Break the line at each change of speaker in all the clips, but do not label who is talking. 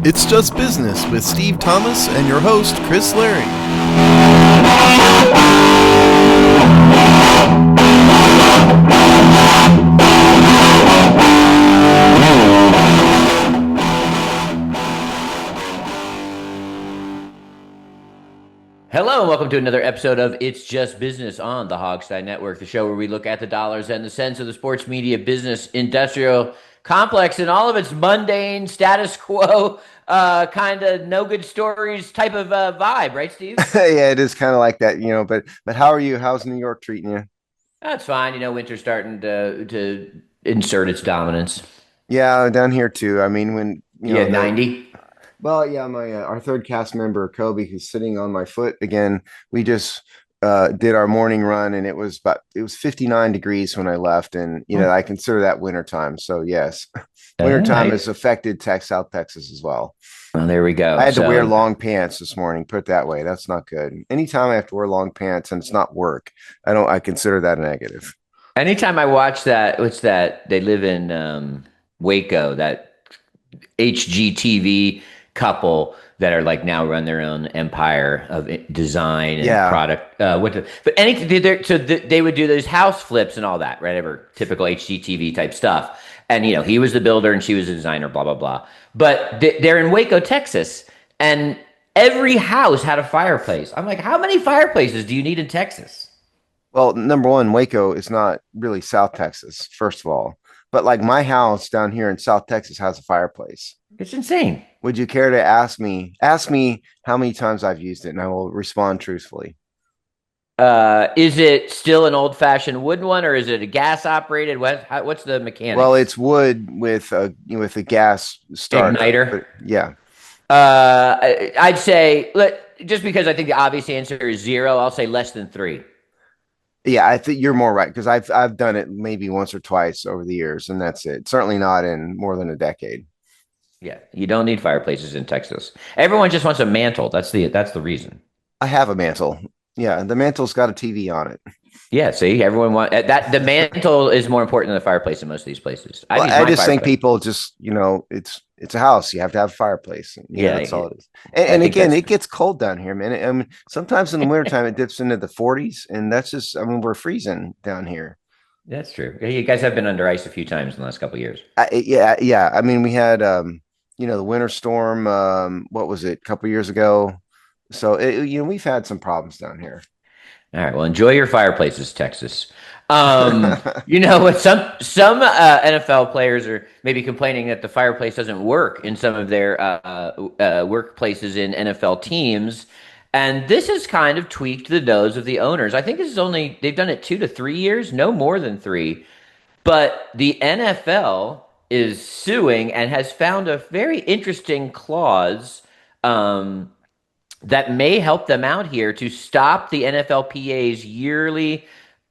It's Just Business with Steve Thomas and your host, Chris Larry.
Hello and welcome to another episode of It's Just Business on the Hogstein Network, the show where we look at the dollars and the cents of the sports media, business, industrial complex and all of its mundane, status quo, kind of no good stories type of vibe, right, Steve?
Yeah, it is kind of like that, but how are you? How's New York treating you?
That's fine. Winter's starting to insert its dominance.
Yeah, down here too. I mean, when
Yeah, 90.
my our third cast member, Kobe, who's sitting on my foot again, we just did our morning run, and it was 59 degrees when I left, and I consider that wintertime. So yes, wintertime has affected South Texas as well.
Well, there we go.
I had to wear long pants this morning. Put it that way, that's not good. Anytime I have to wear long pants and it's not work, I consider that a negative.
Anytime I watch that, what's that? They live in Waco, that HGTV couple that are like now run their own empire of design and product. They would do those house flips and all that, right? Ever typical HGTV type stuff. And he was the builder and she was the designer, blah blah blah. But they're in Waco, Texas, and every house had a fireplace. I'm like, how many fireplaces do you need in Texas?
Well, number one, Waco is not really South Texas, first of all. But like my house down here in South Texas has a fireplace.
It's insane.
Would you care to ask me how many times I've used it, and I will respond truthfully.
Is it still an old-fashioned wooden one, or is it a gas-operated? What's the mechanics?
Well, it's wood with a gas starter.
Igniter.
Yeah.
I'd say, just because I think the obvious answer is 0, I'll say less than 3.
Yeah, I think you're more right, because I've done it maybe once or twice over the years, and that's it. Certainly not in more than a decade.
Yeah, you don't need fireplaces in Texas. Everyone just wants a mantle. That's the reason.
I have a mantle. Yeah, the mantle's got a TV on it.
Yeah, see, everyone want that. The mantle is more important than the fireplace in most of these places.
I just think people just, it's a house. You have to have a fireplace. That's all it is. And again, it gets cold down here, man. I mean, sometimes in the wintertime it dips into the 40s, and that's just, we're freezing down here.
That's true. You guys have been under ice a few times in the last couple of years.
Yeah. I mean, we had, the winter storm. What was it? A couple of years ago. So, we've had some problems down here.
All right. Well, enjoy your fireplaces, Texas. What some NFL players are maybe complaining that the fireplace doesn't work in some of their workplaces in NFL teams. And this has kind of tweaked the nose of the owners. I think they've done it 2 to 3 years, no more than 3. But the NFL is suing and has found a very interesting clause that may help them out here to stop the NFLPA's yearly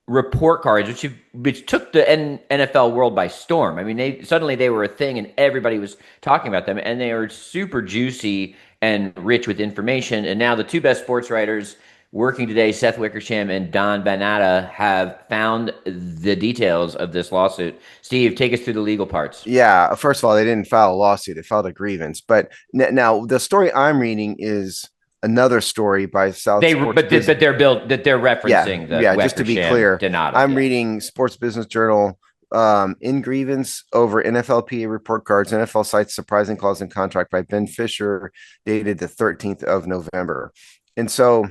report cards, which took the NFL world by storm. I mean, they were a thing, and everybody was talking about them, and they are super juicy and rich with information. And now the two best sports writers working today, Seth Wickersham and Don Banata, have found the details of this lawsuit. Steve, take us through the legal parts.
Yeah, first of all, they didn't file a lawsuit; they filed a grievance. But now the story I'm reading is another story by South.
They're referencing.
Just to be clear, I'm reading Sports Business Journal. In grievance over NFLPA report cards, NFL cites surprising clause in contract by Ben Fisher, dated the 13th of November. And so,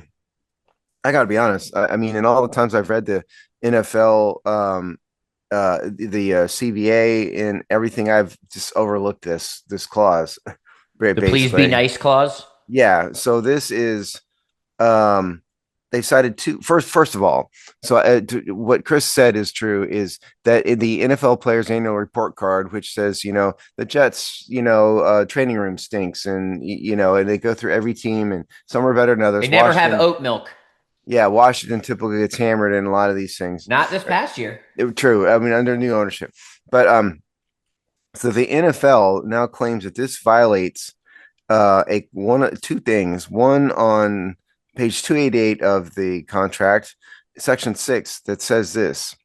I got to be honest. I mean, in all the times I've read the NFL, the CBA, and everything, I've just overlooked this clause.
The please be nice clause.
Yeah. So this is, they cited two. First of all, so what Chris said is true, is that in the NFL players annual report card, which says, the Jets, training room stinks, and, and they go through every team, and some are better than others.
They never have oat milk.
Yeah. Washington typically gets hammered in a lot of these things.
Not this past year.
True. I mean, under new ownership, but, so the NFL now claims that this violates two things. One, on page 288 of the contract, section 6, that says this.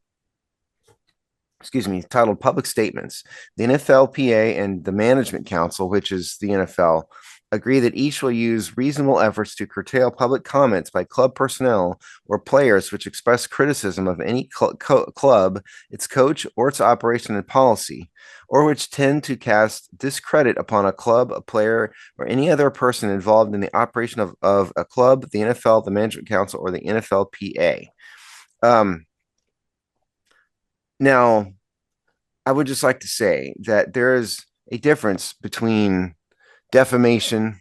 titled Public Statements. The NFLPA and the Management Council, which is the NFL, agree that each will use reasonable efforts to curtail public comments by club personnel or players which express criticism of any club, its coach, or its operation and policy, or which tend to cast discredit upon a club, a player, or any other person involved in the operation of a club, the NFL, the Management Council, or the NFLPA. Now, I would just like to say that there is a difference between defamation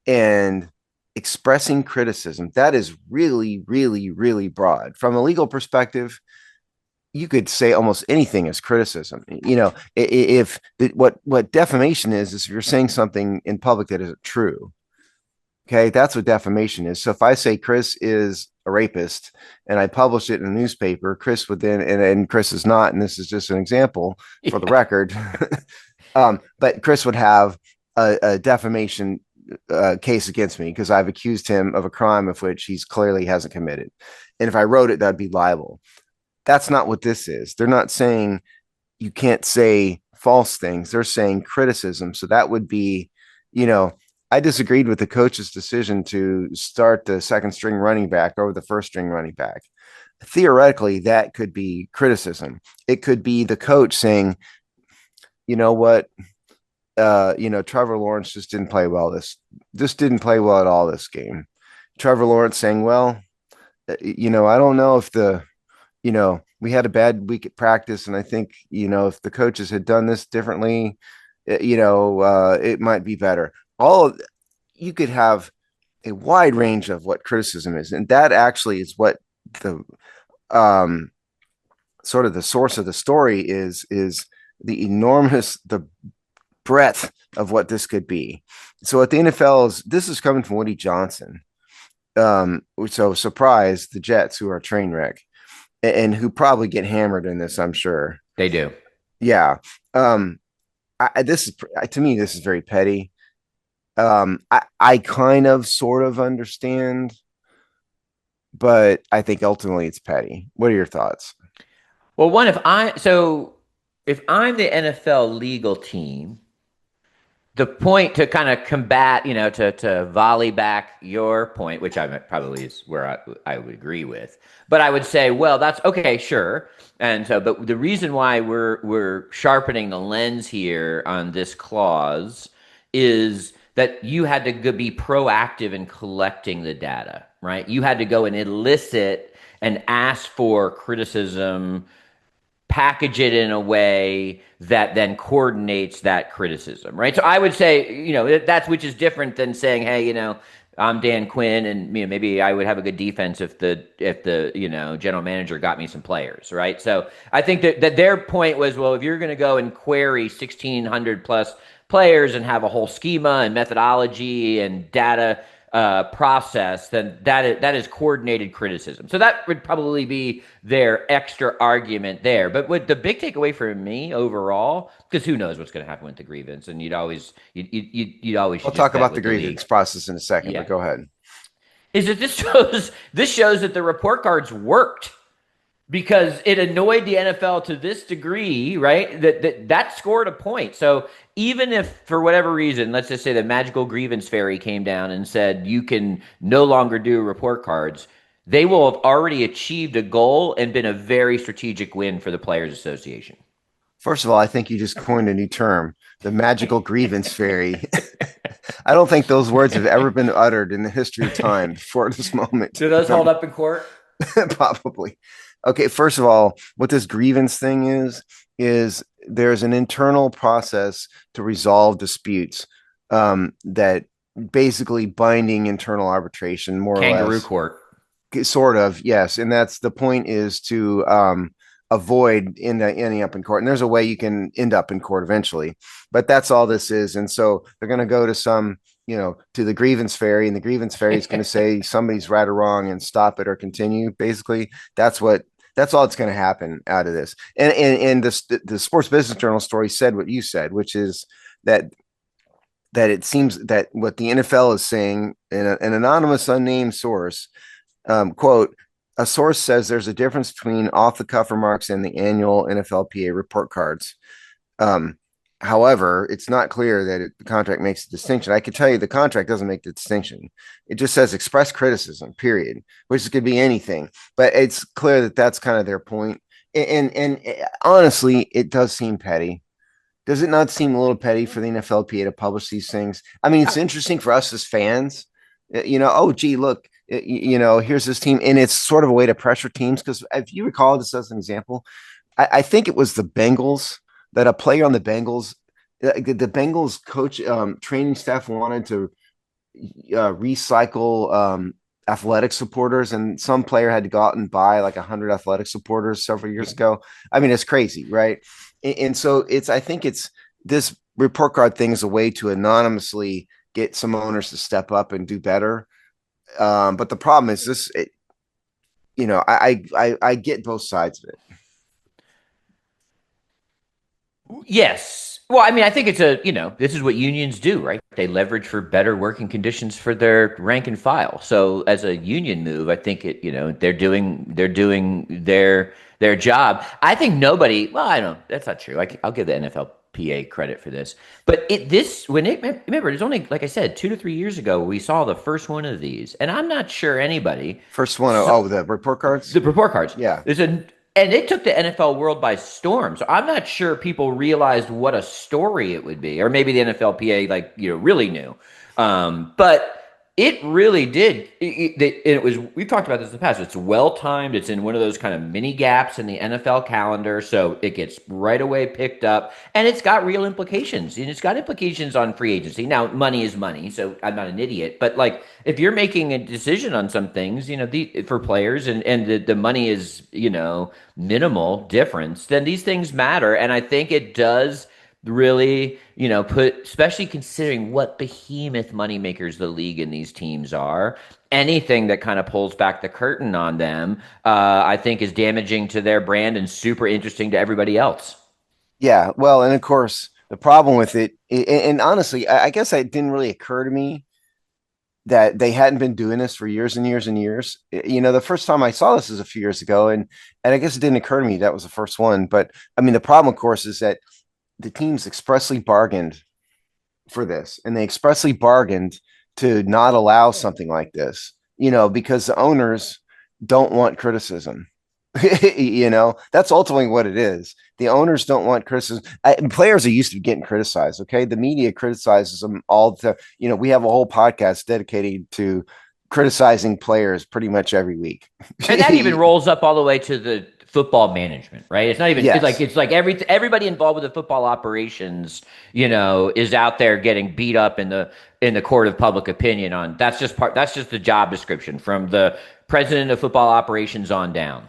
and expressing criticism. That is really, really, really broad. From a legal perspective, you could say almost anything as criticism. If what defamation is if you're saying something in public that isn't true. Okay, that's what defamation is. So if I say Chris is a rapist and I publish it in a newspaper, Chris would then, and Chris is not, and this is just an example for the record, but Chris would have a defamation case against me because I've accused him of a crime of which he's clearly hasn't committed. And if I wrote it, that'd be libel. That's not what this is. They're not saying you can't say false things. They're saying criticism. So that would be, I disagreed with the coach's decision to start the second string running back over the first string running back. Theoretically, that could be criticism. It could be the coach saying, you know what, Trevor Lawrence just didn't play well. This didn't play well at all this game. Trevor Lawrence saying, well, I don't know if we had a bad week at practice. And I think, if the coaches had done this differently, it might be better. You could have a wide range of what criticism is. And that actually is what the sort of the source of the story is the breadth of what this could be. So at the NFL this is coming from Woody Johnson. So surprise the Jets, who are a train wreck and who probably get hammered in this, I'm sure.
They do.
Yeah. This is very petty. I kind of sort of understand, but I think ultimately it's petty. What are your thoughts?
Well, if I'm the NFL legal team, the point to kind of combat, to volley back your point, which I probably is where I would agree with, but I would say, well, that's okay, sure. And so, but the reason why we're sharpening the lens here on this clause is that you had to be proactive in collecting the data, right? You had to go and elicit and ask for criticism, package it in a way that then coordinates that criticism, right? So I would say, which is different than saying, hey, I'm Dan Quinn, and maybe I would have a good defense if the general manager got me some players, right? So I think that their point was, well, if you're going to go and query 1,600 plus players and have a whole schema and methodology and data process, then that is coordinated criticism. So that would probably be their extra argument there. But what the big takeaway for me overall, because who knows what's going to happen with the grievance, and you'd always. We'll
talk about the grievance process in a second. Yeah. But go ahead.
Is that this shows that the report cards worked. Because it annoyed the NFL to this degree, right? That scored a point. So even if, for whatever reason, let's just say the magical grievance fairy came down and said you can no longer do report cards, they will have already achieved a goal and been a very strategic win for the Players Association.
First of all, I think you just coined a new term, the magical grievance fairy. I don't think those words have ever been uttered in the history of time before this moment.
Do those hold up in court?
Probably. Okay, first of all, what this grievance thing is there's an internal process to resolve disputes that basically binding internal arbitration, more
Kangaroo
or less.
Court.
Sort of, yes. And that's the point, is to avoid ending up in court. And there's a way you can end up in court eventually, but that's all this is. And so they're going to go to to the grievance fairy, and the grievance fairy is going to say somebody's right or wrong and stop it or continue. Basically, that's all that's going to happen out of this. And the Sports Business Journal story said what you said, which is that it seems that what the NFL is saying in an anonymous, unnamed source, quote, A source says there's a difference between off-the-cuff remarks and the annual NFLPA report cards. However, it's not clear that the contract makes a distinction. I can tell you the contract doesn't make the distinction. It just says express criticism, period, which could be anything. But it's clear that that's kind of their point. And honestly, it does seem petty. Does it not seem a little petty for the NFLPA to publish these things? I mean, it's interesting for us as fans. Oh, gee, look, here's this team. And it's sort of a way to pressure teams. Because if you recall, this as an example, I think it was the Bengals that a player on the Bengals, the Bengals coach, training staff wanted to recycle athletic supporters, and some player had to go out and buy like 100 athletic supporters several years ago. I mean, it's crazy, right? And so I think it's this report card thing is a way to anonymously get some owners to step up and do better. But the problem is this, I get both sides of it.
Yes. Well, I mean, I think it's this is what unions do, right? They leverage for better working conditions for their rank and file. So as a union move, I think they're doing their job. I think nobody, well, I don't know, that's not true. I'll give the NFLPA credit for this. But remember, it's only, like I said, 2 to 3 years ago, we saw the first one of these. And I'm not sure anybody.
First one, the report cards?
The report cards.
Yeah.
And it took the NFL world by storm. So I'm not sure people realized what a story it would be, or maybe the NFLPA really knew. But it really did. We've talked about this in the past. It's well timed. It's in one of those kind of mini gaps in the NFL calendar. So it gets right away picked up, and it's got real implications. And it's got implications on free agency. Now, money is money. So I'm not an idiot, but if you're making a decision on some things, for players and the money is, minimal difference, then these things matter. And I think it does really, especially considering what behemoth moneymakers the league and these teams are, anything that kind of pulls back the curtain on them, I think is damaging to their brand and super interesting to everybody else.
Yeah. Well, and of course, the problem with it, and honestly, I guess it didn't really occur to me that they hadn't been doing this for years and years and years. The first time I saw this was a few years ago, and I guess it didn't occur to me that was the first one. But I mean, the problem, of course, is that the teams expressly bargained for this, and they expressly bargained to not allow something like this, because the owners don't want criticism. That's ultimately what it is. The owners don't want criticism. Players are used to getting criticized. Okay. The media criticizes them all the time. We have a whole podcast dedicated to criticizing players pretty much every week.
And that even rolls up all the way to the football management, right? It's not even,
yes.
it's like everybody involved with the football operations, is out there getting beat up in the court of public opinion on, that's just the job description from the president of football operations on down.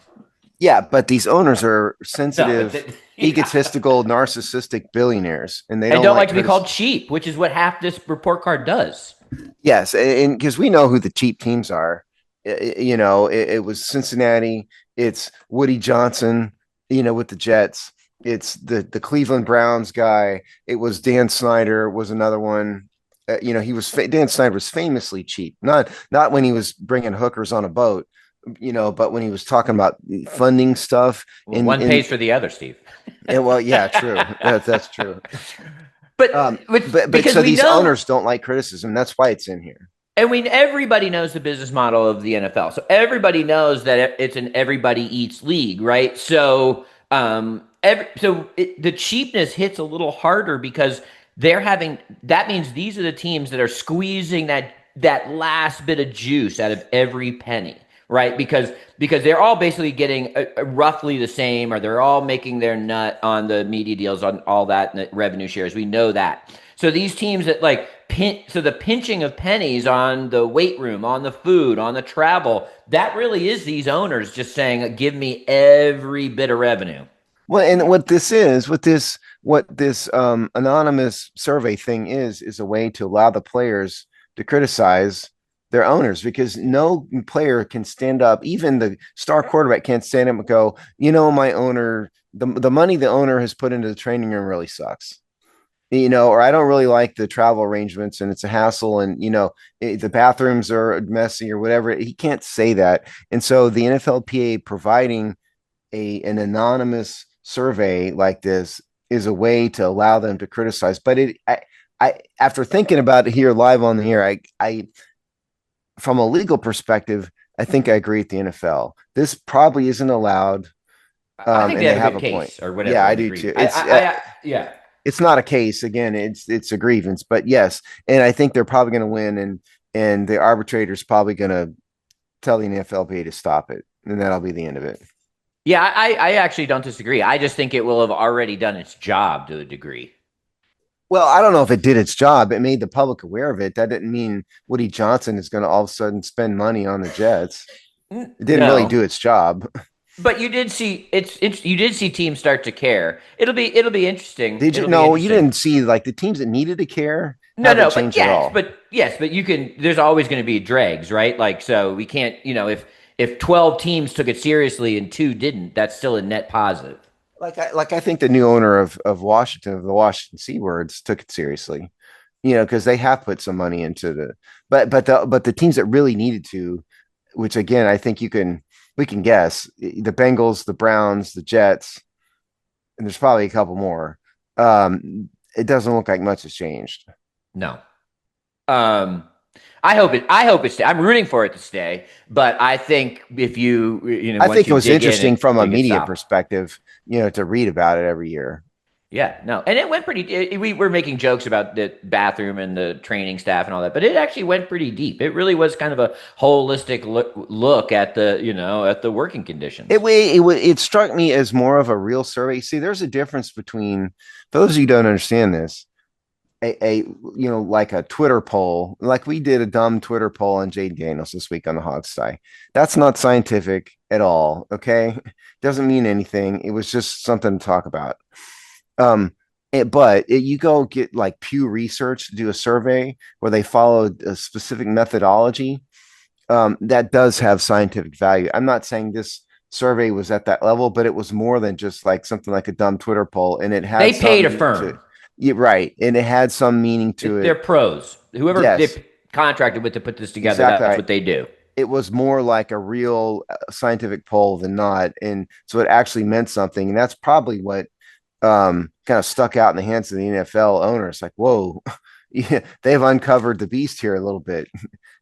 Yeah, but these owners are sensitive, egotistical, narcissistic billionaires, and they don't
like to be called cheap, which is what half this report card does.
Yes, and because we know who the cheap teams are. It was Cincinnati. It's Woody Johnson, with the Jets. It's the Cleveland Browns guy. It was Dan Snyder was another one. Dan Snyder was famously cheap. Not when he was bringing hookers on a boat. But when he was talking about funding stuff,
one pays for the other, Steve.
Well, yeah, true. That's true.
But
so these owners don't like criticism. That's why it's in here.
And everybody knows the business model of the NFL. So everybody knows that it's an everybody eats league, right? So the cheapness hits a little harder because that means these are the teams that are squeezing that last bit of juice out of every penny. Right, because they're all basically getting roughly the same, or they're all making their nut on the media deals, on all that and the revenue shares. We know that. So these teams that the pinching of pennies on the weight room, on the food, on the travel, that really is these owners just saying, "Give me every bit of revenue."
Well, and what this anonymous survey thing is a way to allow the players to criticize their owners, because no player can stand up. Even the star quarterback can't stand up and go, my owner, the money the owner has put into the training room really sucks. or I don't really like the travel arrangements and it's a hassle and, the bathrooms are messy or whatever. He can't say that. And so the NFLPA providing an anonymous survey like this is a way to allow them to criticize. But I after thinking about it here live on the air, I from a legal perspective, I think I agree with the NFL. This probably isn't allowed.
I think
and
they have a
a
good
point.
case or whatever.
Yeah, I do too.
Yeah.
It's not a case. Again, it's a grievance, but yes, and I think they're probably going to win, and the arbitrator's probably going to tell the NFLPA to stop it, and that'll be the end of it.
Yeah, I actually don't disagree. I just think it will have already done its job to a degree.
Well, I don't know if it did its job. It made the public aware of it. That didn't mean Woody Johnson is going to all of a sudden spend money on the Jets. It didn't really do its job.
But you did see you did see teams start to care. It'll be interesting.
Did you? No, you didn't see like the teams that needed to care.
No, but you can. There's always going to be dregs, right? Like, so we can't. If 12 teams took it seriously and 2 didn't, that's still a net positive.
I think the new owner of Washington, of the Washington Seabirds, took it seriously. Because they have put some money into but the teams that really needed to, which again I think we can guess, the Bengals, the Browns, the Jets, and there's probably a couple more. It doesn't look like much has changed.
No. I hope it. I'm rooting for it to stay, but I think if
I think it was interesting from a media perspective, to read about it every year.
Yeah, no, and it went pretty. We were making jokes about the bathroom and the training staff and all that, but it actually went pretty deep. It really was kind of a holistic look at the working conditions.
It struck me as more of a real survey. See, there's a difference between, for those of you who don't understand this, like a Twitter poll, like we did a dumb Twitter poll on Jade Daniels this week on the Hogsty. That's not scientific at all. Okay, doesn't mean anything. It was just something to talk about. You go get like Pew Research to do a survey where they followed a specific methodology. That does have scientific value. I'm not saying this survey was at that level, but it was more than just like something like a dumb Twitter poll, and it had
they paid a firm.
Yeah, right, and it had some meaning to it.
They're pros. Whoever they contracted with to put this together, exactly that's what they do.
It was more like a real scientific poll than not, and so it actually meant something, and that's probably what kind of stuck out in the hands of the NFL owners. Like, whoa, yeah, they've uncovered the beast here a little bit.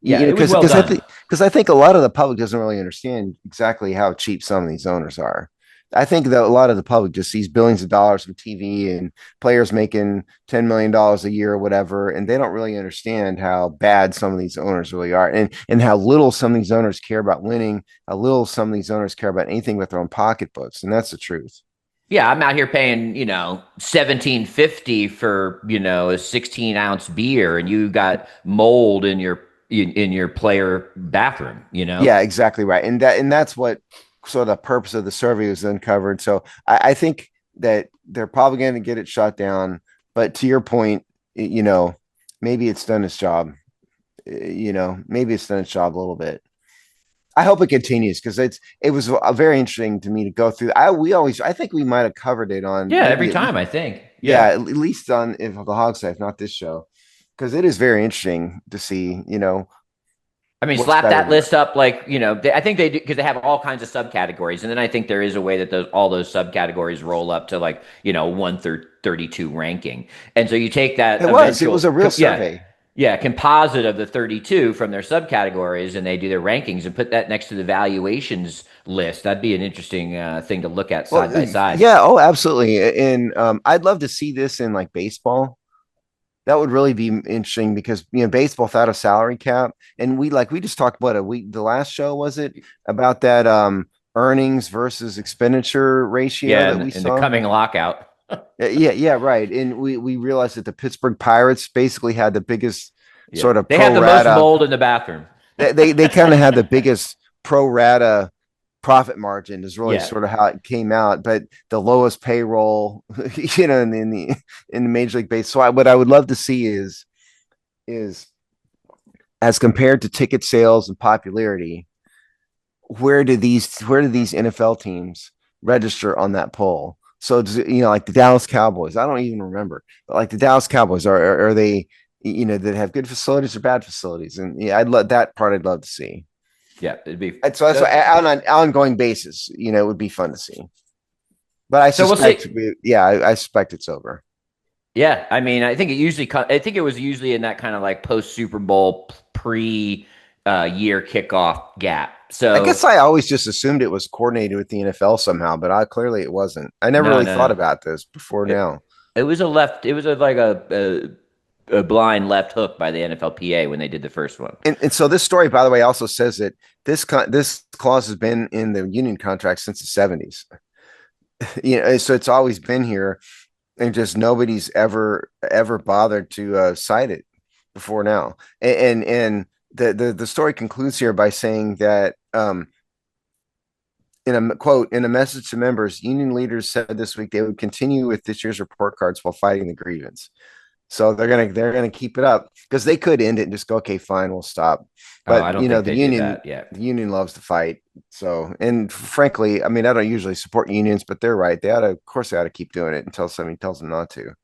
Yeah, because
I think a lot of the public doesn't really understand exactly how cheap some of these owners are. I think that a lot of the public just sees billions of dollars from TV and players making $10 million a year or whatever, and they don't really understand how bad some of these owners really are, and how little some of these owners care about winning, how little some of these owners care about anything but their own pocketbooks, and that's the truth.
Yeah, I'm out here paying, $17.50 for, a 16-ounce beer, and you got mold in your player bathroom,
Yeah, exactly right. And that's what sort of the purpose of the survey was uncovered. So I think that they're probably going to get it shut down. But to your point, maybe it's done its job. Maybe it's done its job a little bit. I hope it continues because it was very interesting to me to go through. I think we might have covered it on
every time. I think
at least on the Hogsty, if not this show, because it is very interesting to see.
I mean, slap that list up like I think they do because they have all kinds of subcategories, and then I think there is a way that all those subcategories roll up to 1/32 ranking, and so you take that.
It was a real survey.
Yeah, composite of the 32 from their subcategories, and they do their rankings and put that next to the valuations list. That'd be an interesting thing to look at side by side.
Yeah, oh, absolutely. And I'd love to see this in like baseball. That would really be interesting because baseball without a salary cap, and we just talked about the last show was it about that earnings versus expenditure ratio that we saw
the coming lockout.
Yeah, right. And we realized that the Pittsburgh Pirates basically had the biggest sort of
they had the most mold in the bathroom.
They kind of had the biggest pro rata profit margin is really sort of how it came out, but the lowest payroll, in the Major League Baseball. So what I would love to see is as compared to ticket sales and popularity, where do these NFL teams register on that poll? So like the Dallas Cowboys, I don't even remember, but like the Dallas Cowboys, are they, that have good facilities or bad facilities? And yeah, I'd love that part. I'd love to see.
Yeah, it'd be
And so that's why on an ongoing basis, it would be fun to see. But I suspect, I suspect it's over.
Yeah, I mean, I think it was usually in that kind of like post Super Bowl pre year kickoff gap. So
I guess I always just assumed it was coordinated with the NFL somehow, but clearly it wasn't. I never really thought about this before now.
It was like a blind left hook by the NFLPA when they did the first one.
And so this story, by the way, also says that this clause has been in the union contract since the 70s. So it's always been here, and just nobody's ever bothered to cite it before now. And the story concludes here by saying that in a quote, in a message to members, union leaders said this week they would continue with this year's report cards while fighting the grievance. So they're gonna keep it up, because they could end it and just go, okay, fine, we'll stop. But
I don't think
the union, the union loves to fight. So, and frankly, I mean, I don't usually support unions, but they're right. Of course, they ought to keep doing it until somebody tells them not to.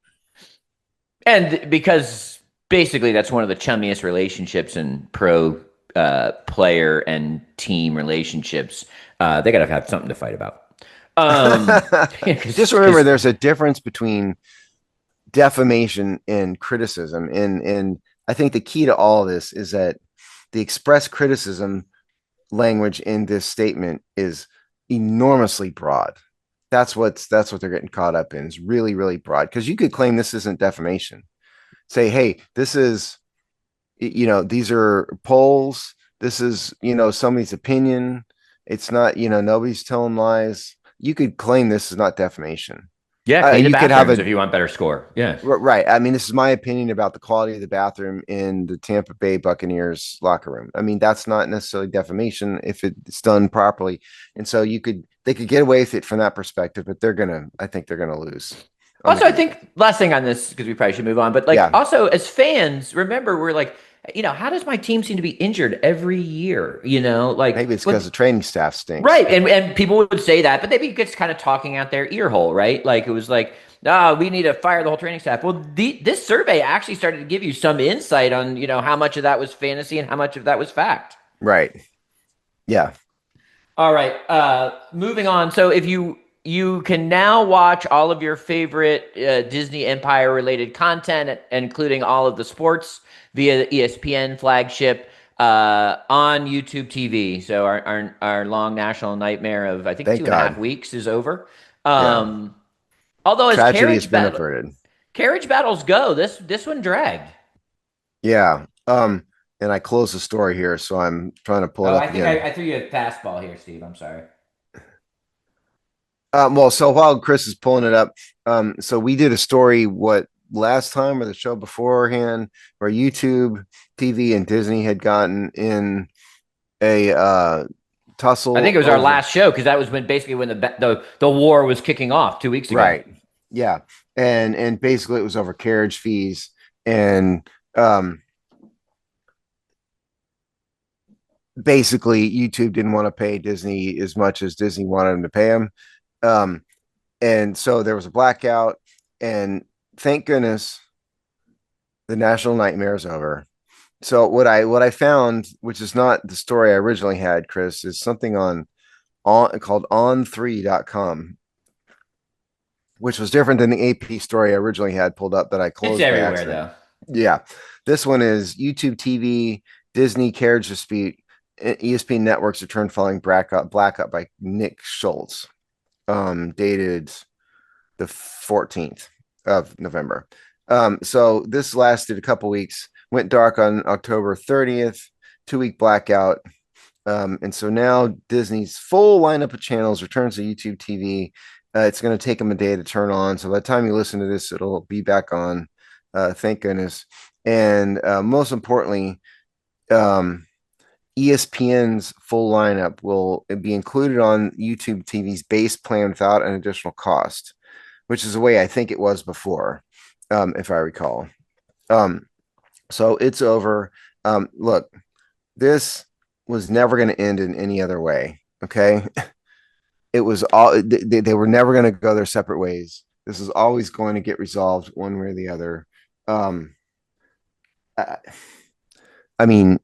And because basically that's one of the chummiest relationships in pro player and team relationships. They gotta have something to fight about.
Just remember, there's a difference between defamation and criticism, and I think the key to all of this is that the express criticism language in this statement is enormously broad. That's what they're getting caught up in, is really, really broad, because you could claim this isn't defamation. Say, hey, this is, these are polls, this is, somebody's opinion, it's not, nobody's telling lies. You could claim this is not defamation.
Yeah, you could have if you want better score. Yeah,
right. I mean, this is my opinion about the quality of the bathroom in the Tampa Bay Buccaneers locker room. I mean, that's not necessarily defamation if it's done properly. And so they could get away with it from that perspective, but I think they're gonna lose.
Also, I think last thing on this, because we probably should move on, but also as fans, remember, we're like, how does my team seem to be injured every year?
Maybe it's because the training staff stinks.
Right. And people would say that, but they'd be just kind of talking out their ear hole, right? Like it was like, no, we need to fire the whole training staff. Well, this survey actually started to give you some insight on, how much of that was fantasy and how much of that was fact.
Right. Yeah.
All right. Moving on. So if you can now watch all of your favorite Disney Empire related content, including all of the sports, via the ESPN flagship on YouTube TV. So our long national nightmare of, I think, 2.5 weeks is over. Although as carriage battles go, this one dragged.
Yeah. And I closed the story here, so I'm trying to pull it up again.
I threw you a fastball here, Steve. I'm sorry.
Well, so while Chris is pulling it up, so we did a story last time or the show beforehand, where YouTube TV and Disney had gotten in a tussle.
I think it was our last show, because that was when the war was kicking off 2 weeks ago.
Right. Yeah. And basically it was over carriage fees, and basically YouTube didn't want to pay Disney as much as Disney wanted them to pay them. And so there was a blackout, and thank goodness the national nightmare is over. So what I found, which is not the story I originally had, Chris, is something called on3.com, which was different than the AP story I originally had pulled up that I closed.
It's everywhere though.
Yeah. This one is YouTube TV, Disney carriage dispute, ESPN networks return following blackout by Nick Schultz, dated the 14th of November. So this lasted a couple weeks, went dark on October 30th, 2-week blackout. And so now Disney's full lineup of channels returns to YouTube TV. It's going to take them a day to turn on. So by the time you listen to this, it'll be back on. Thank goodness. And most importantly, ESPN's full lineup will be included on YouTube TV's base plan without an additional cost, which is the way I think it was before, if I recall. So it's over. Look, this was never going to end in any other way. Okay. it was all they were never going to go their separate ways. This is always going to get resolved one way or the other. Um, I, I mean,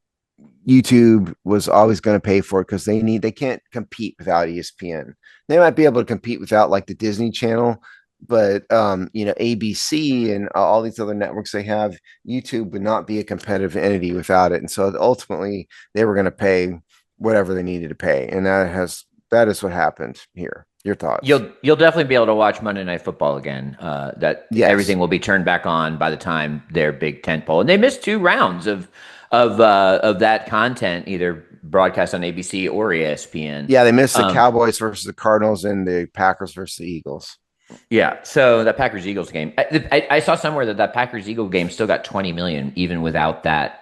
YouTube was always going to pay for it because they can't compete without ESPN. They might be able to compete without like the Disney Channel, but ABC and all these other networks they have, YouTube would not be a competitive entity without it. And so ultimately they were going to pay whatever they needed to pay, and that is what happened here. Your thoughts?
You'll definitely be able to watch Monday Night Football again. That
Yes.
Everything will be turned back on by the time their big tentpole, and they missed 2 rounds of that content, either broadcast on ABC or ESPN.
Yeah, they missed the Cowboys versus the Cardinals and the Packers versus the Eagles.
Yeah, so that Packers Eagles game, I saw somewhere that Packers Eagle game still got 20 million even without that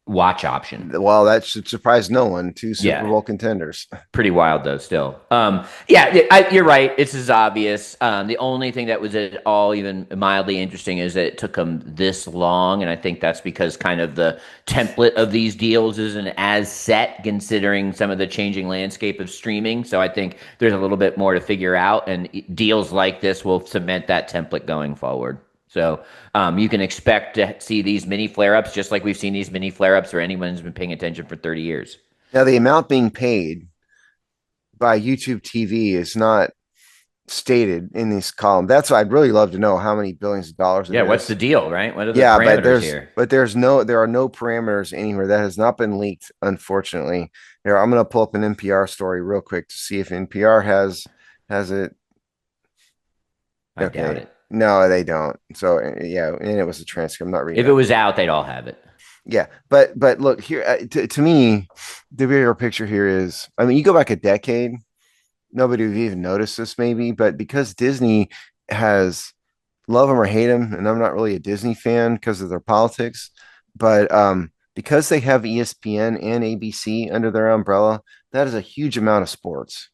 watch option.
Well, that should surprise no one. 2 Super Bowl contenders.
Pretty wild though still. You're right. This is obvious. The only thing that was at all even mildly interesting is that it took them this long, and I think that's because kind of the template of these deals isn't as set considering some of the changing landscape of streaming. So I think there's a little bit more to figure out, and deals like this will cement that template going forward. So you can expect to see these mini flare-ups just like we've seen these mini flare-ups for anyone who's been paying attention for 30 years.
Now, the amount being paid by YouTube TV is not stated in this column. That's why I'd really love to know how many billions of dollars.
What's the deal, right? What are the parameters here?
But there are no parameters anywhere. That has not been leaked, unfortunately. Here, I'm going to pull up an NPR story real quick to see if NPR has it.
I doubt it.
No, they don't. So yeah, and it was a transcript. I'm not reading.
If it was out, they'd all have it.
Yeah, but look here. To me, the bigger picture here is, I mean, you go back a decade, nobody would even notice this maybe, but because Disney has, love them or hate them, and I'm not really a Disney fan because of their politics, but because they have ESPN and ABC under their umbrella, that is a huge amount of sports.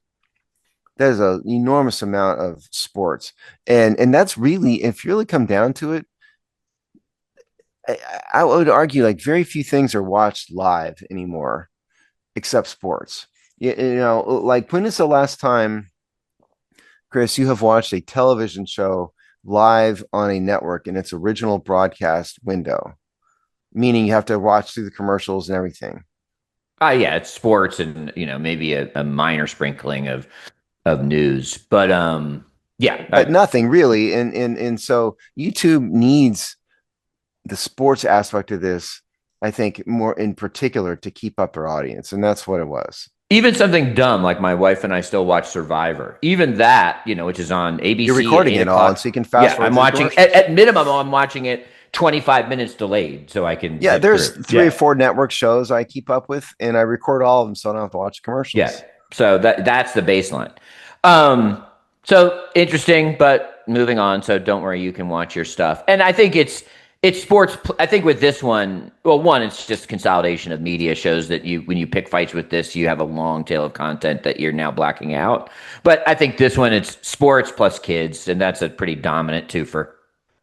That is an enormous amount of sports, and that's really, if you really come down to it, I would argue like very few things are watched live anymore, except sports. Like when is the last time, Chris, you have watched a television show live on a network in its original broadcast window? Meaning you have to watch through the commercials and everything.
Yeah, it's sports and maybe a minor sprinkling of news, but
but nothing really. And so YouTube needs the sports aspect of this, I think, more in particular to keep up their audience, and that's what it was.
Even something dumb like my wife and I still watch Survivor. Even that, which is on ABC.
You're recording it all, so you can fast forward.
I'm watching at minimum. I'm watching it 25 minutes delayed, so I can.
Yeah, there's 3 or 4 network shows I keep up with, and I record all of them, so I don't have to watch commercials.
Yeah, so that's the baseline. So interesting, but moving on. So don't worry, you can watch your stuff. And I think it's sports. I think with this one, well, one, it's just consolidation of media shows that when you pick fights with this, you have a long tail of content that you're now blacking out. But I think this one, it's sports plus kids, and that's a pretty dominant twofer.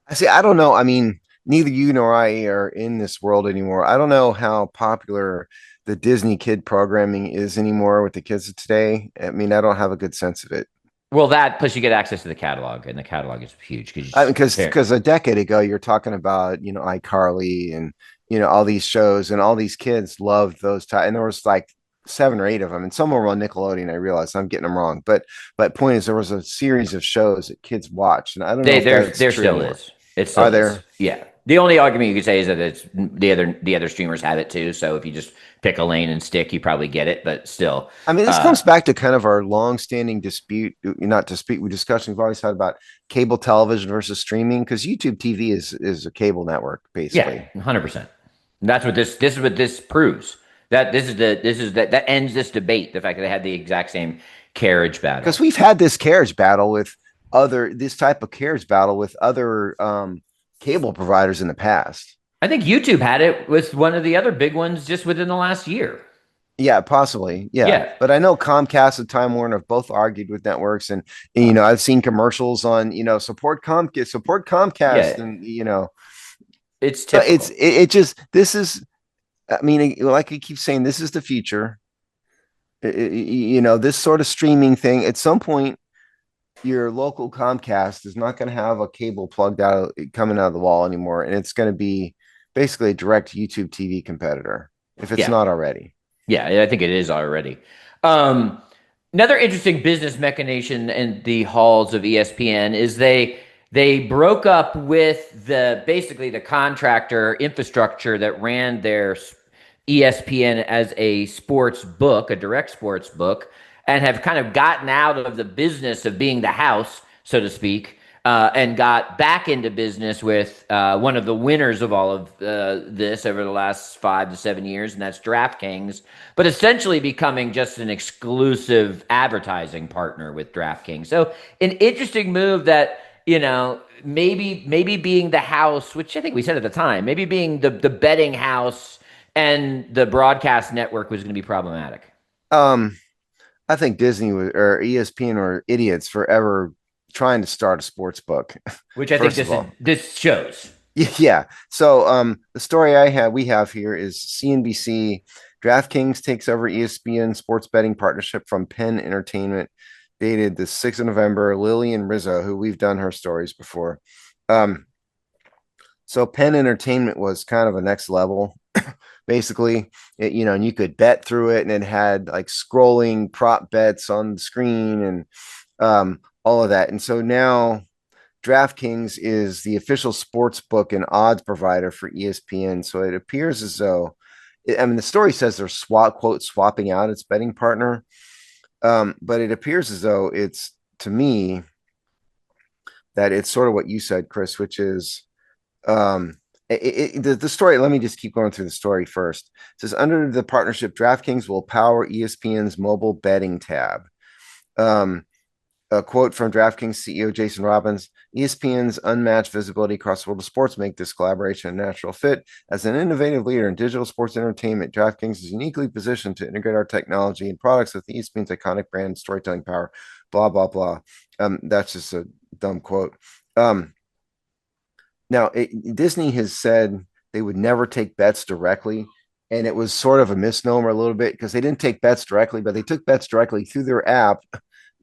I don't know. I mean, neither you nor I are in this world anymore. I don't know how popular the Disney kid programming is anymore with the kids of today. I mean, I don't have a good sense of it.
Well, that plus you get access to the catalog, and the catalog is huge
because a decade ago you're talking about iCarly and all these shows, and all these kids loved those and there was like 7 or 8 of them, and some were on Nickelodeon. I realized I'm getting them wrong, but point is there was a series of shows that kids watched, and I don't know.
There still is. It's still there. Yeah. The only argument you could say is that it's the other streamers have it too. So if you just pick a lane and stick, you probably get it. But still,
I mean, this comes back to kind of our long-standing discussion we've always had about cable television versus streaming, because YouTube TV is a cable network basically.
Yeah, 100%. That's what this proves. That ends this debate. The fact that they had the exact same carriage battle,
because we've had this carriage battle with other cable providers in the past.
I think YouTube had it with one of the other big ones just within the last year.
Yeah, possibly. Yeah. But I know Comcast and Time Warner have both argued with networks, and I've seen commercials on support Comcast, and
it's typical.
this is. I mean, like I keep saying, this is the future. This sort of streaming thing, at some point, your local Comcast is not going to have a cable coming out of the wall anymore, and it's going to be basically a direct YouTube TV competitor if it's not already.
Yeah, I think it is already. Another interesting business machination in the halls of ESPN is they broke up with basically the contractor infrastructure that ran their ESPN as a sports book, a direct sports book, and have kind of gotten out of the business of being the house, so to speak, and got back into business with one of the winners of all of this over the last 5 to 7 years, and that's DraftKings, but essentially becoming just an exclusive advertising partner with DraftKings. So an interesting move that, maybe being the house, which I think we said at the time, maybe being the betting house and the broadcast network was going to be problematic.
I think Disney or ESPN were idiots for ever trying to start a sports book,
which I think this shows.
Yeah. So the story we have here is CNBC. DraftKings takes over ESPN sports betting partnership from Penn Entertainment, dated the 6th of November. Lillian Rizzo, who we've done her stories before. So Penn Entertainment was kind of a next level. Basically, and you could bet through it, and it had like scrolling prop bets on the screen and all of that. And so now DraftKings is the official sports book and odds provider for ESPN. So it appears as though, the story says they're swapping out its betting partner. But it appears as though it's, to me, that it's sort of what you said, Chris, which is the story. Let me just keep going through the story first. It says, under the partnership, DraftKings will power ESPN's mobile betting tab. A quote from DraftKings CEO Jason Robbins: ESPN's unmatched visibility across the world of sports make this collaboration a natural fit. As an innovative leader in digital sports entertainment, DraftKings is uniquely positioned to integrate our technology and products with ESPN's iconic brand storytelling power. Blah, blah, blah. That's just a dumb quote. Now, Disney has said they would never take bets directly, and it was sort of a misnomer a little bit because they didn't take bets directly, but they took bets directly through their app,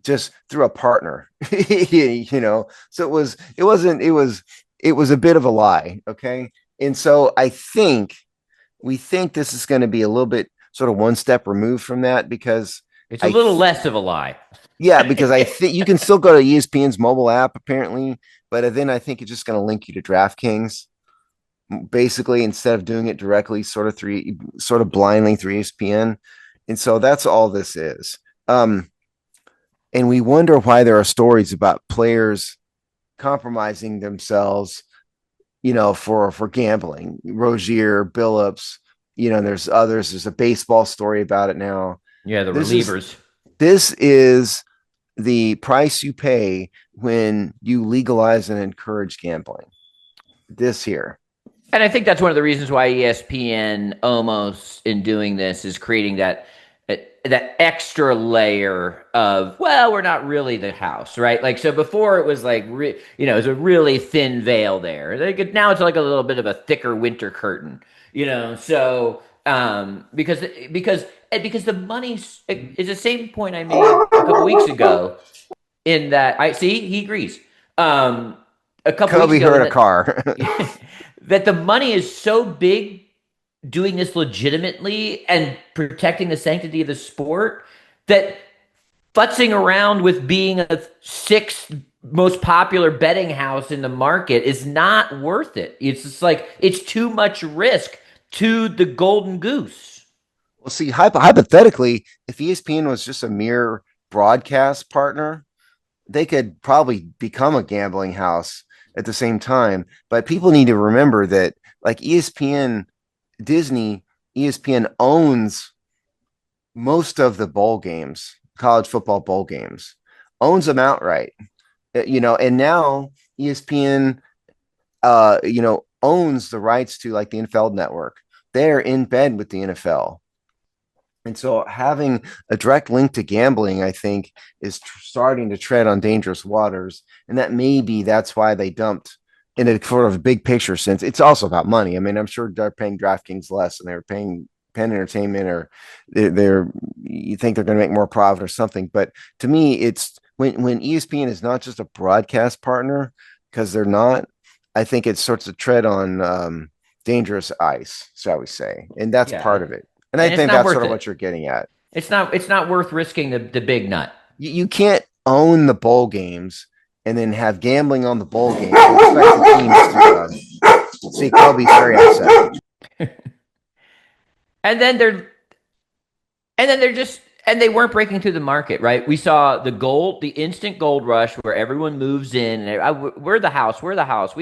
just through a partner. So it was a bit of a lie. Okay. And so we think this is going to be a little bit sort of one step removed from that, because
it's a little less of a lie.
Yeah, because I think you can still go to ESPN's mobile app apparently, but then I think it's just going to link you to DraftKings, basically, instead of doing it directly, sort of blindly through ESPN. And so that's all this is. And we wonder why there are stories about players compromising themselves, for gambling. Rozier, Billups, there's others. There's a baseball story about it now.
Yeah, the relievers.
This is the price you pay when you legalize and encourage gambling. This here.
And I think that's one of the reasons why ESPN almost in doing this is creating that extra layer of, well, we're not really the house, right? Like, so before it was like, it was a really thin veil there. Now it's like a little bit of a thicker winter curtain, so because the money is the same point I made a couple weeks ago in that he agrees. A couple
Kobe
weeks ago
heard a car.
that the money is so big doing this legitimately and protecting the sanctity of the sport that futzing around with being a sixth most popular betting house in the market is not worth it. It's just like, it's too much risk to the golden goose.
Well, see, hypothetically, if ESPN was just a mere broadcast partner, they could probably become a gambling house at the same time. But people need to remember that, like ESPN, ESPN owns most of the bowl games, college football bowl games, owns them outright, and now ESPN, owns the rights to like the NFL network. They're in bed with the NFL. And so having a direct link to gambling, I think, is starting to tread on dangerous waters. And that's why they dumped in a sort of big picture sense. It's also about money. I mean, I'm sure they're paying DraftKings less than they were paying Penn Entertainment, or they're you think they're going to make more profit or something. But to me, it's when ESPN is not just a broadcast partner, because they're not. I think it starts to tread on dangerous ice, shall we say, and that's part of it. And I think that's sort of what you're getting at.
It's not worth risking the big nut.
You can't own the bowl games and then have gambling on the bowl games and expect the teams to see Kobe's very upset.
And then they weren't breaking through the market, right? We saw the instant gold rush where everyone moves in and we're the house. We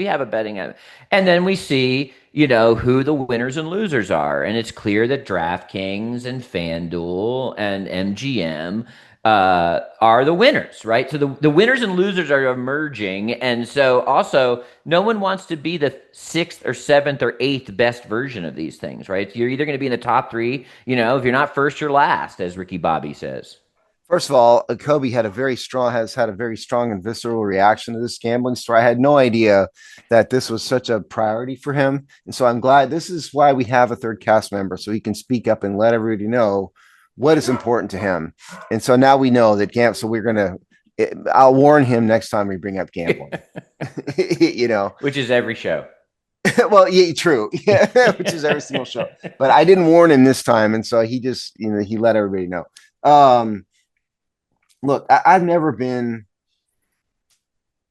have a betting. And then we see, who the winners and losers are. And it's clear that DraftKings and FanDuel and MGM are the winners, right? So the winners and losers are emerging. And so also no one wants to be the sixth or seventh or eighth best version of these things, right? You're either going to be in the top three, if you're not first, you're last, as Ricky Bobby says.
First of all, Kobe has had a very strong and visceral reaction to this gambling story. I had no idea that this was such a priority for him. And so I'm glad this is why we have a third cast member, so he can speak up and let everybody know what is important to him. And so now we know that so I'll warn him next time we bring up gambling,
which is every show.
Well, yeah, true. Yeah, which is every single show. But I didn't warn him this time. And so he just, he let everybody know. Look, I've never been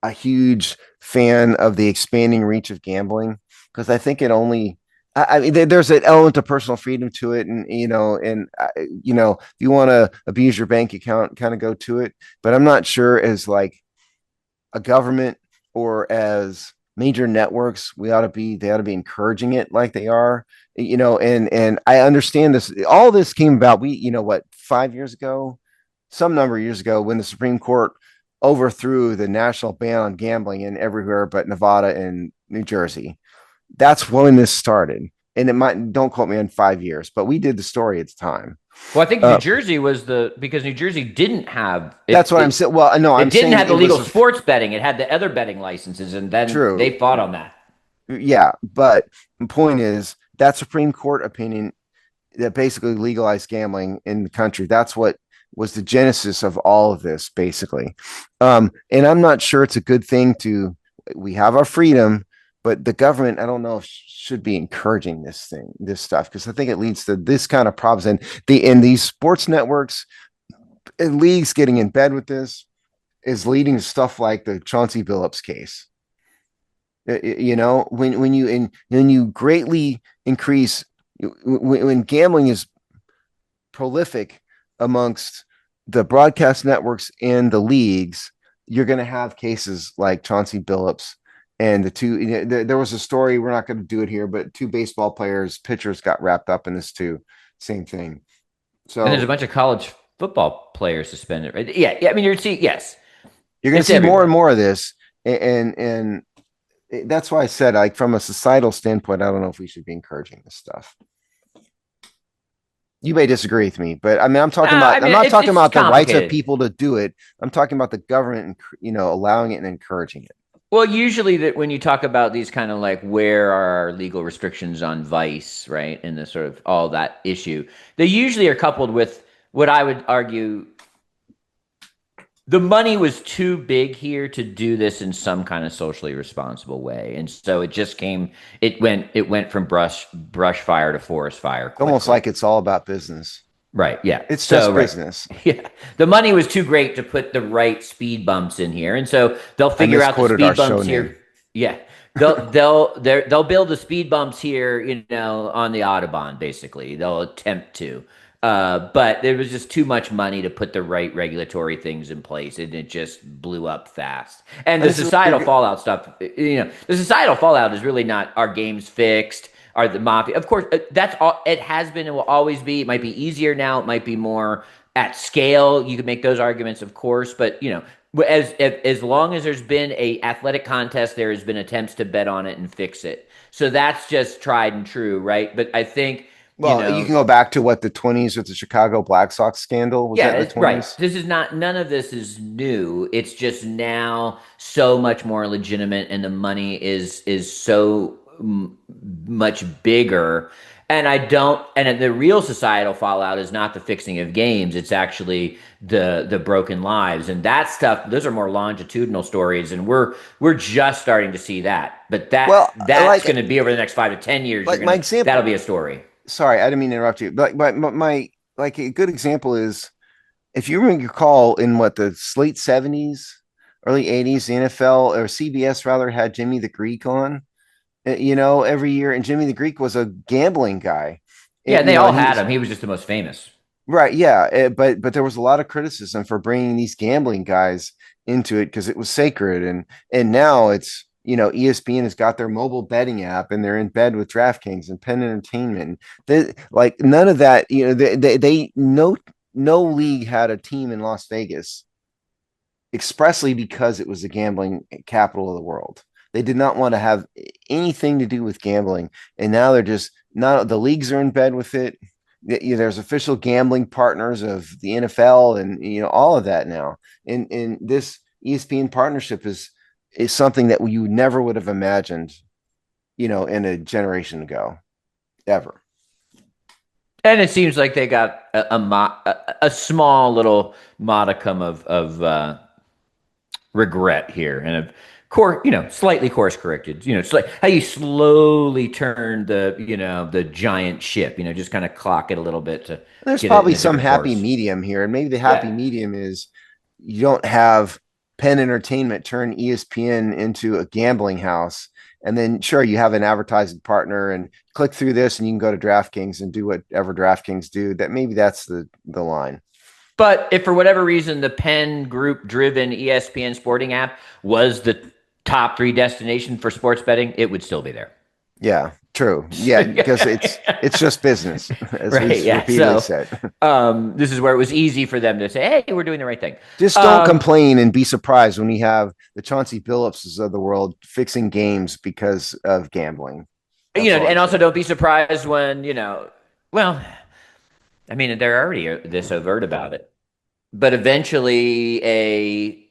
a huge fan of the expanding reach of gambling, because I think it only, I mean, there's an element of personal freedom to it. And, if you want to abuse your bank account, kind of go to it. But I'm not sure as like a government or as major networks, they ought to be encouraging it like they are, and I understand this. All this came about, 5 years ago, some number of years ago, when the Supreme Court overthrew the national ban on gambling in everywhere but Nevada and New Jersey. That's when this started. And don't quote me on 5 years, but we did the story at the time.
Well, I think New Jersey was because New Jersey didn't have.
That's what I'm saying. Well, no,
it didn't have the legal sports betting. It had the other betting licenses, and then they fought on that.
Yeah, but the point is that Supreme Court opinion that basically legalized gambling in the country. That's what was the genesis of all of this, basically. And I'm not sure it's a good thing we have our freedom, but the government, I don't know if should be encouraging this stuff, because I think it leads to this kind of problems. And these sports networks and leagues getting in bed with this is leading to stuff like the Chauncey Billups case. When you greatly increase, when gambling is prolific amongst the broadcast networks and the leagues, you're going to have cases like Chauncey Billups. And there was a story, we're not going to do it here, but 2 baseball pitchers got wrapped up in this too. Same thing. So,
and there's a bunch of college football players suspended, right? Yeah. I mean, you're going to see
more and more of this. And that's why I said, like, from a societal standpoint, I don't know if we should be encouraging this stuff. You may disagree with me, but I mean, I'm not talking about the rights of people to do it. I'm talking about the government, allowing it and encouraging it.
Well, usually that when you talk about these kind of like where are our legal restrictions on vice, right, and the sort of all that issue, they usually are coupled with what I would argue the money was too big here to do this in some kind of socially responsible way, and so it went from brush fire to forest fire quickly.
Almost like it's all about business.
Right. Yeah.
It's just business.
Yeah. The money was too great to put the right speed bumps in here. And so they'll figure out the speed bumps here. Yeah. They'll build the speed bumps here, on the Autobahn, basically. They'll attempt to. But there was just too much money to put the right regulatory things in place, and it just blew up fast. And the societal fallout stuff, the societal fallout is really not our games fixed. Are the mafia? Of course, that's all. It has been and will always be. It might be easier now. It might be more at scale. You can make those arguments, of course. But as long as there's been a athletic contest, there has been attempts to bet on it and fix it. So that's just tried and true, right? But I think
you can go back to what the 20s with the Chicago Black Sox scandal was.
Yeah,
that the 20s?
Right. This is none of this is new. It's just now so much more legitimate, and the money is so much bigger, And I don't, and the real societal fallout is not the fixing of games. It's actually the broken lives and that stuff. Those are more longitudinal stories, and we're just starting to see that. But
Well,
that's going to be over the next 5 to 10 years.
like my example,
that'll be a story.
Sorry, I didn't mean to interrupt you. But my like a good example is if you recall in what the late 70s, early 80s, the NFL or CBS rather had Jimmy the Greek on, every year, and Jimmy the Greek was a gambling guy.
Yeah, they all had him. He was just the most famous.
Right. Yeah. But there was a lot of criticism for bringing these gambling guys into it because it was sacred. And now it's, ESPN has got their mobile betting app and they're in bed with DraftKings and Penn Entertainment. Like none of that, no league had a team in Las Vegas expressly because it was the gambling capital of the world. They did not want to have anything to do with gambling. And now they're just not, the leagues are in bed with it. There's official gambling partners of the NFL and all of that now. And this ESPN partnership is something that you never would have imagined, in a generation ago, ever.
And it seems like they got a small little modicum of regret here, and slightly course corrected. It's like how you slowly turn the giant ship. Just kind of clock it a little bit to.
There's probably some happy medium here, and maybe the happy medium is you don't have Penn Entertainment turn ESPN into a gambling house, and then sure you have an advertising partner and click through this, and you can go to DraftKings and do whatever DraftKings do. Maybe that's the line.
But if for whatever reason the Penn Group driven ESPN sporting app was the top 3 destination for sports betting, it would still be there.
Yeah, true. Yeah, because it's just business, as
right,
we repeatedly said.
This is where it was easy for them to say, hey, we're doing the right thing.
Just don't complain and be surprised when we have the Chauncey Billupses of the world fixing games because of gambling.
And also don't be surprised when, well, I mean, they're already this overt about it. But eventually a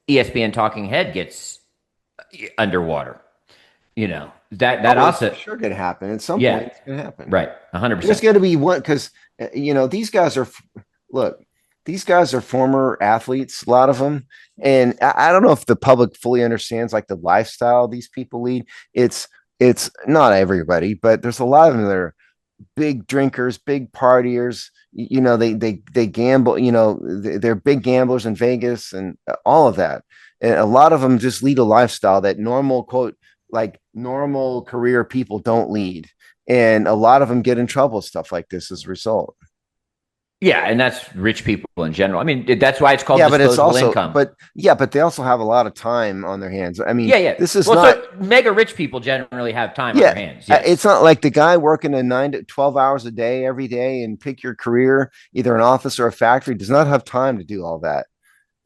ESPN talking head gets underwater. That also
sure could happen at some point. It's going to happen,
right? 100%.
There's going to be one because these guys are former athletes, a lot of them, and I don't know if the public fully understands like the lifestyle these people lead. It's not everybody, but there's a lot of them that are big drinkers, big partiers. They gamble. They're big gamblers in Vegas and all of that. And a lot of them just lead a lifestyle that normal career people don't lead. And a lot of them get in trouble with stuff like this as a result.
Yeah, and that's rich people in general. I mean, that's why it's called disposable income.
But they also have a lot of time on their hands. I mean, this is
so mega rich people generally have time on their hands. Yes.
It's not like the guy working 9 to 12 hours a day every day and pick your career, either an office or a factory, does not have time to do all that.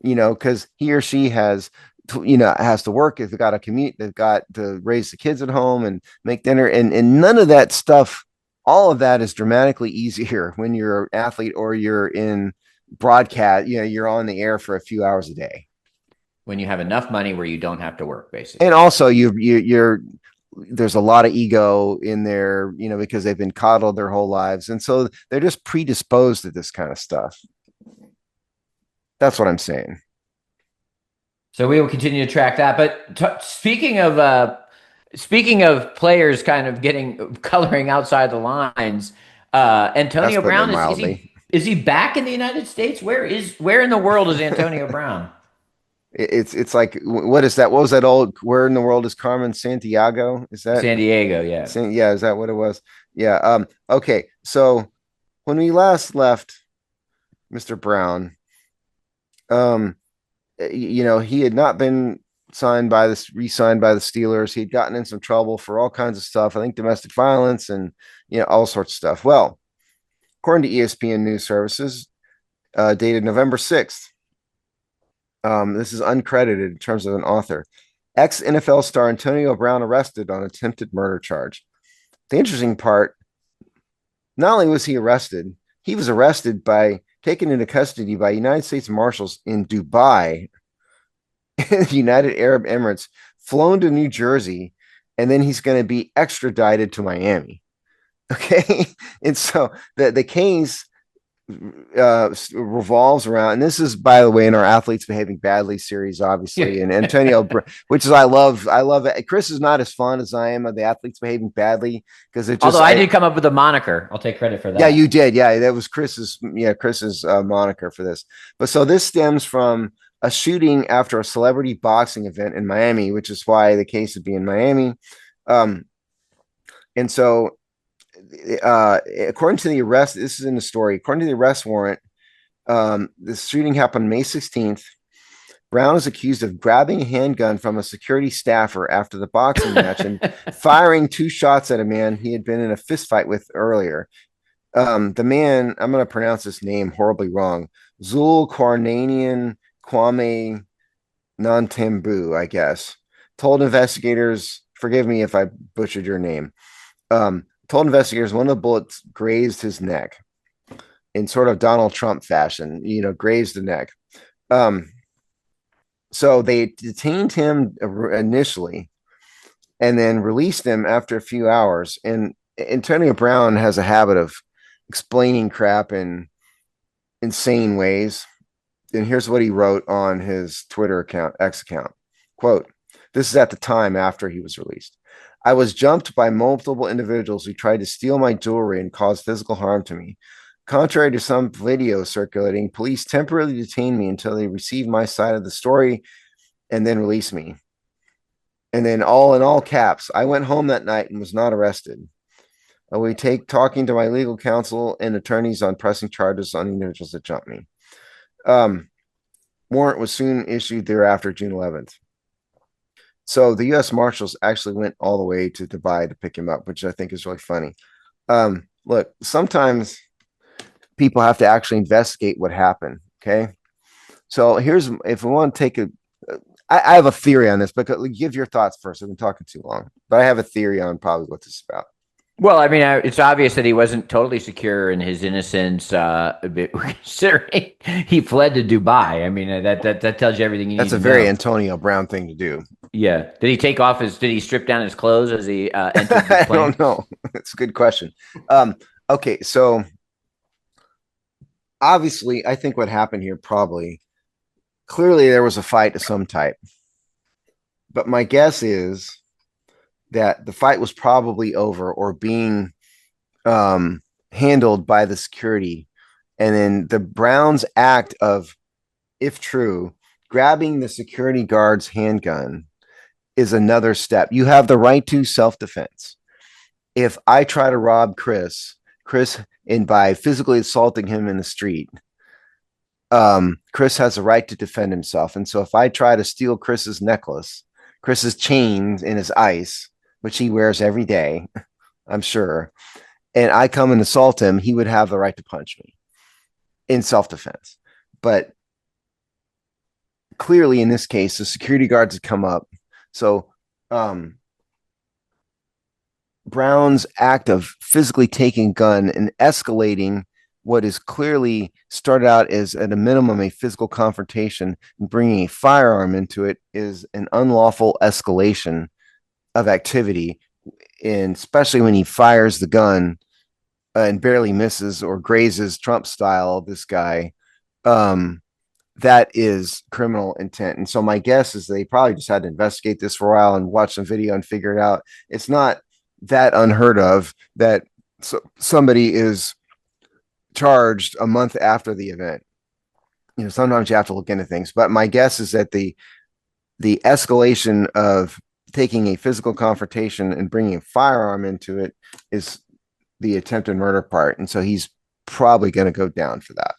Because he or she has to work. If they've got to commute, they've got to raise the kids at home and make dinner, and none of that stuff. All of that is dramatically easier when you're an athlete or you're in broadcast. You're on the air for a few hours a day.
When you have enough money where you don't have to work, basically.
And also, there's a lot of ego in there, because they've been coddled their whole lives, and so they're just predisposed to this kind of stuff. That's what I'm saying.
So we will continue to track that. But speaking of players kind of coloring outside the lines, Antonio Brown, is he back in the United States? Where in the world is Antonio Brown?
It's like, what is that? What was that old? Where in the world is Carmen Sandiego? Is that
San Diego? Yeah.
Is that what it was? Yeah. Okay. So when we last left Mr. Brown, he had not been re-signed by the Steelers. He had gotten in some trouble for all kinds of stuff. I think domestic violence and all sorts of stuff. Well, according to ESPN News Services, dated November 6th, this is uncredited in terms of an author. Ex-NFL star Antonio Brown arrested on attempted murder charge. The interesting part, not only was he arrested, he was arrested by taken into custody by United States Marshals in Dubai, the United Arab Emirates, flown to New Jersey, and then he's going to be extradited to Miami. Okay. And so the case revolves around, and this is, by the way, in our Athletes Behaving Badly series, obviously, and Antonio, which is I love it. Chris is not as fond as I am of the Athletes Behaving Badly, because it just,
although I did come up with a moniker. I'll take credit for that.
Yeah, you did. Yeah, that was Chris's moniker for this. But so this stems from a shooting after a celebrity boxing event in Miami, which is why the case would be in Miami. And so according to the arrest, this is in the story. According to the arrest warrant, this shooting happened May 16th. Brown is accused of grabbing a handgun from a security staffer after the boxing match and firing 2 shots at a man he had been in a fist fight with earlier. The man, I'm going to pronounce his name horribly wrong. Zulkarnainian Kwame Nantambu, I guess, told investigators, forgive me if I butchered your name, told investigators one of the bullets grazed his neck in sort of Donald Trump fashion, grazed the neck. So they detained him initially and then released him after a few hours. And Antonio Brown has a habit of explaining crap in insane ways. And here's what he wrote on his Twitter account, X account. Quote, this is at the time after he was released. I was jumped by multiple individuals who tried to steal my jewelry and cause physical harm to me. Contrary to some video circulating, police temporarily detained me until they received my side of the story and then released me. And then all in all caps, I went home that night and was not arrested. We take talking to my legal counsel and attorneys on pressing charges on individuals that jumped me. Warrant was soon issued thereafter, June 11th. So the U.S. Marshals actually went all the way to Dubai to pick him up, which I think is really funny. Look, sometimes people have to actually investigate what happened. Okay. So if we want to take I have a theory on this, but give your thoughts first. I've been talking too long, but I have a theory on probably what this is about.
Well, I mean, it's obvious that he wasn't totally secure in his innocence, considering he fled to Dubai. I mean, that tells you everything you need to know.
That's a very Antonio Brown thing to do.
Yeah. Did he strip down his clothes as he entered the plane?
I don't know. That's a good question. Okay, so obviously, I think what happened here clearly there was a fight of some type. But my guess is that the fight was probably over or being handled by the security. And then the Browns act of, if true, grabbing the security guard's handgun is another step. You have the right to self-defense. If I try to rob Chris, and by physically assaulting him in the street, Chris has a right to defend himself. And so if I try to steal Chris's necklace, Chris's chains in his ice, which he wears every day, I'm sure, and I come and assault him, he would have the right to punch me in self-defense. But clearly in this case, the security guards had come up. So Brown's act of physically taking a gun and escalating what is clearly started out as at a minimum a physical confrontation and bringing a firearm into it is an unlawful escalation of activity, and especially when he fires the gun and barely misses or grazes Trump style this guy, that is criminal intent. And so my guess is they probably just had to investigate this for a while and watch some video and figure it out. It's not that unheard of that somebody is charged a month after the event. Sometimes you have to look into things, but my guess is that the escalation of taking a physical confrontation and bringing a firearm into it is the attempted murder part. And so he's probably going to go down for that.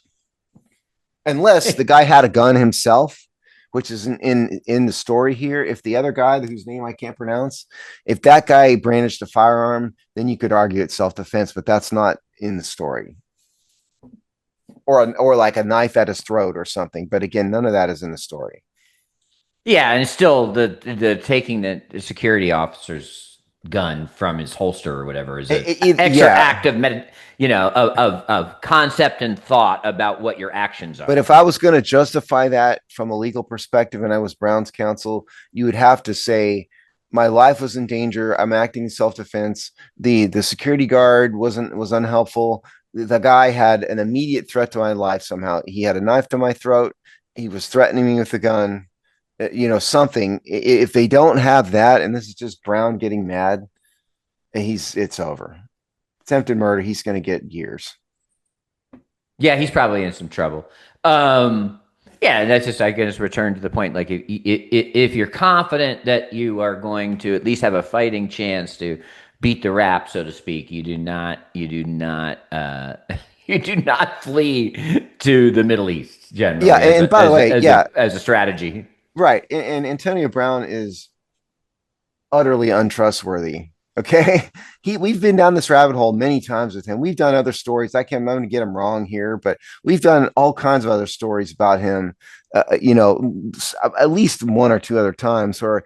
Unless the guy had a gun himself, which is in the story here. If the other guy whose name I can't pronounce, if that guy brandished a firearm, then you could argue it's self-defense, but that's not in the story. Or like a knife at his throat or something. But again, none of that is in the story. Yeah,
and still the taking the security officer's gun from his holster or whatever is an extra act of concept and thought about what your actions are.
But if I was going to justify that from a legal perspective and I was Brown's counsel, you would have to say my life was in danger. I'm acting in self-defense. The security guard was unhelpful. The guy had an immediate threat to my life somehow. He had a knife to my throat. He was threatening me with a gun. Something. If they don't have that, and this is just Brown getting mad, it's over. Attempted murder, he's going to get years.
Yeah, he's probably in some trouble. Yeah, that's just, I guess, return to the point. Like, if you're confident that you are going to at least have a fighting chance to beat the rap, so to speak, you do not you do not flee to the Middle East generally.
Yeah, and by the way,
as a strategy,
right? And Antonio Brown is utterly untrustworthy. Okay. We've been down this rabbit hole many times with him. We've done other stories. I'm going to get him wrong here, but we've done all kinds of other stories about him, at least one or two other times where,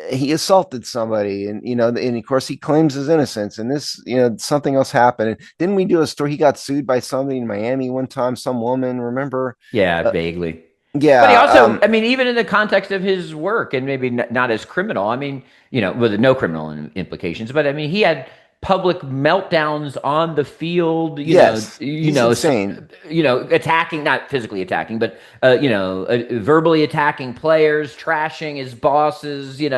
he assaulted somebody and of course he claims his innocence and this, something else happened. And didn't we do a story? He got sued by somebody in Miami one time, some woman, remember?
Yeah, vaguely.
Yeah.
But he also, I mean, even in the context of his work and maybe not as criminal, I mean, with no criminal implications, but I mean, he had public meltdowns on the field,
he's insane.
Attacking, not physically attacking, but, verbally attacking players, trashing his bosses, this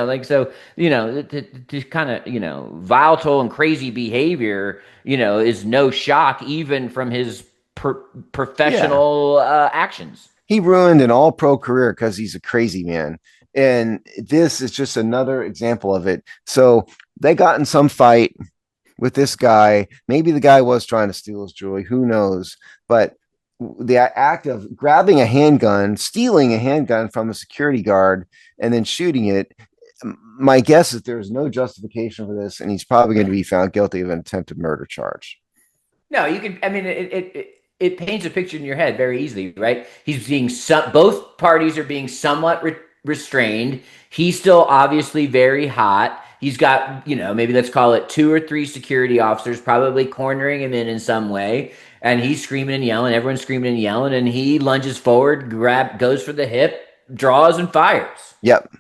kind of, volatile and crazy behavior, is no shock even from his professional actions.
He ruined an all-pro career because he's a crazy man. And this is just another example of it. So they got in some fight with this guy. Maybe the guy was trying to steal his jewelry. Who knows? But the act of grabbing a handgun, stealing a handgun from a security guard, and then shooting it, my guess is there's no justification for this, and he's probably going to be found guilty of an attempted murder charge.
No, you can. I mean, it paints a picture in your head very easily, right? He's being both parties are being somewhat restrained. He's still obviously very hot. He's got, maybe let's call it 2 or 3 security officers probably cornering him in some way. And he's screaming and yelling. Everyone's screaming and yelling. And he lunges forward, goes for the hip, draws and fires.
Yep.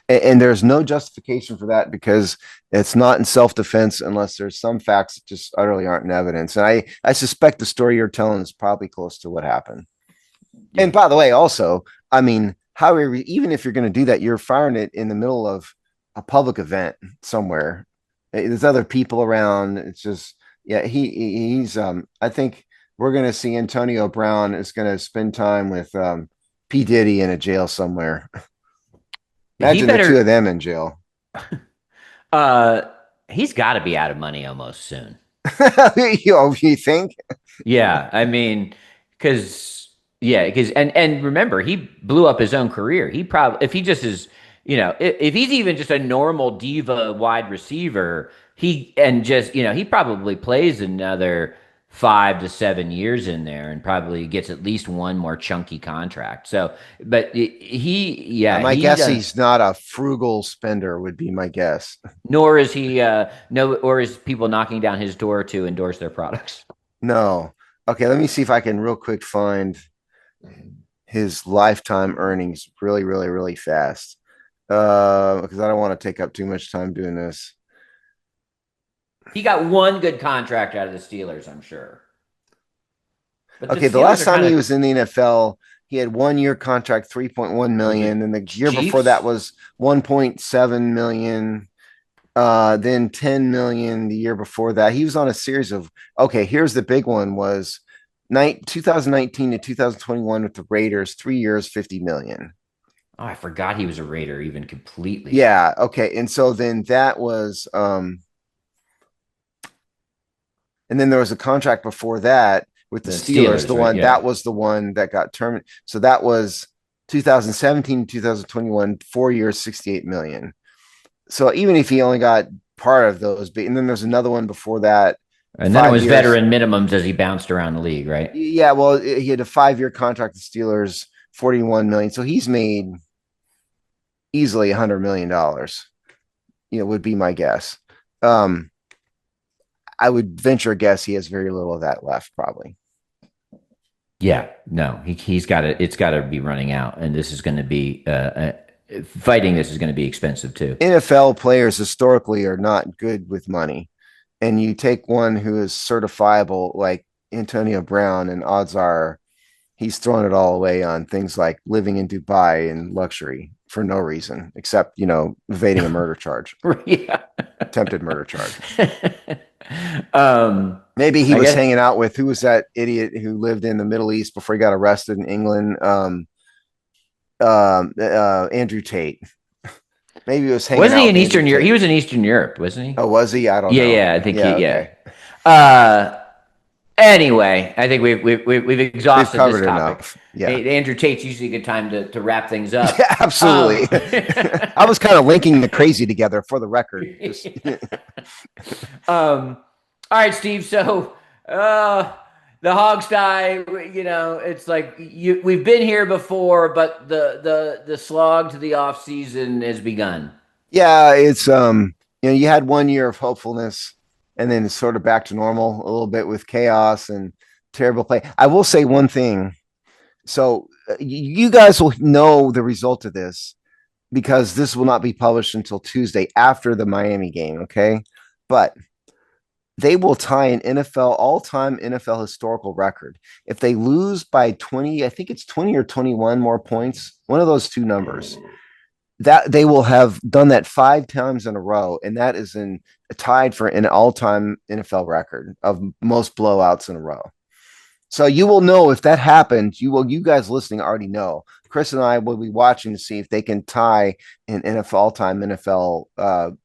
And there's no justification for that because it's not in self-defense unless there's some facts that just utterly aren't in evidence. And I suspect the story you're telling is probably close to what happened. Yeah. And by the way, also, I mean, even if you're going to do that, you're firing it in the middle of a public event somewhere. There's other people around. It's just, yeah, he's, I think we're going to see Antonio Brown is going to spend time with P. Diddy in a jail somewhere. Imagine the two of them in jail.
He's got to be out of money almost soon.
You think?
Yeah, I mean, because remember, he blew up his own career. He probably, if he just is, if he's even just a normal diva wide receiver, he probably plays another 5 to 7 years in there and probably gets at least one more chunky contract. So, but
my guess he's not a frugal spender would be my guess.
Nor is he, or is people knocking down his door to endorse their products.
No. Okay. Let me see if I can real quick find his lifetime earnings really, really, really fast. Because I don't want to take up too much time doing this.
He got one good contract out of the Steelers, I'm sure.
But the last time he was in the NFL, he had 1 year contract, $3.1 million, and the year before that was $1.7 million. Then $10 million the year before that. He was on a series of here's the big one was 2019 to 2021 with the Raiders, 3 years, $50 million.
Oh, I forgot he was a Raider even completely.
Yeah. Okay. And so then that was and then there was a contract before that with the Steelers, that was the one that got terminated. So that was 2017, 2021, 4 years, $68 million. So even if he only got part of those, and then there's another one before that.
And then it was veteran minimums as he bounced around the league, right?
Yeah, well, he had a 5-year contract with the Steelers, $41 million. So he's made easily $100 million, would be my guess. I would venture a guess he has very little of that left, probably.
Yeah, no, he's got to. It's got to be running out, and this is going to be, fighting this is going to be expensive too.
NFL players historically are not good with money. And you take one who is certifiable like Antonio Brown, and odds are he's thrown it all away on things like living in Dubai and luxury for no reason except, evading a murder charge.
Yeah.
Attempted murder charge.
Maybe
he was hanging out with, who was that idiot who lived in the Middle East before he got arrested in England? Andrew Tate. Maybe he was hanging
Wasn't
out
he in
with
Eastern Europe? He was in Eastern Europe, wasn't he?
Oh, was he? I don't know.
Yeah, I think
okay.
Anyway, I think we've exhausted this topic.
Enough. Yeah.
Andrew Tate's usually a good time to wrap things up.
Yeah, absolutely. I was kind of linking the crazy together for the record.
All right, Steve. So the Hogsty, it's like we've been here before, but the slog to the off season has begun.
Yeah, it's you had 1 year of hopefulness, and then it's sort of back to normal a little bit with chaos and terrible play. I will say one thing. So you guys will know the result of this because this will not be published until Tuesday after the Miami game. Okay. But they will tie an all-time NFL historical record. If they lose by 20, I think it's 20 or 21 more points, one of those two numbers, that they will have done that 5 times in a row. And that is tied for an all-time NFL record of most blowouts in a row. So you will know if that happens. You guys listening already know. Chris and I will be watching to see if they can tie an all-time NFL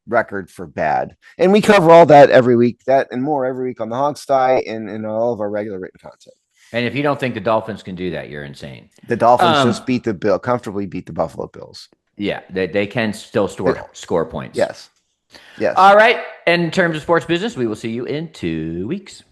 record for bad. And we cover all that every week, that and more every week on the Hogsty and in all of our regular written content.
And if you don't think the Dolphins can do that, you're insane.
The Dolphins just comfortably beat the Buffalo Bills.
Yeah, they can still score points.
Yes.
All right. And in terms of sports business, we will see you in 2 weeks.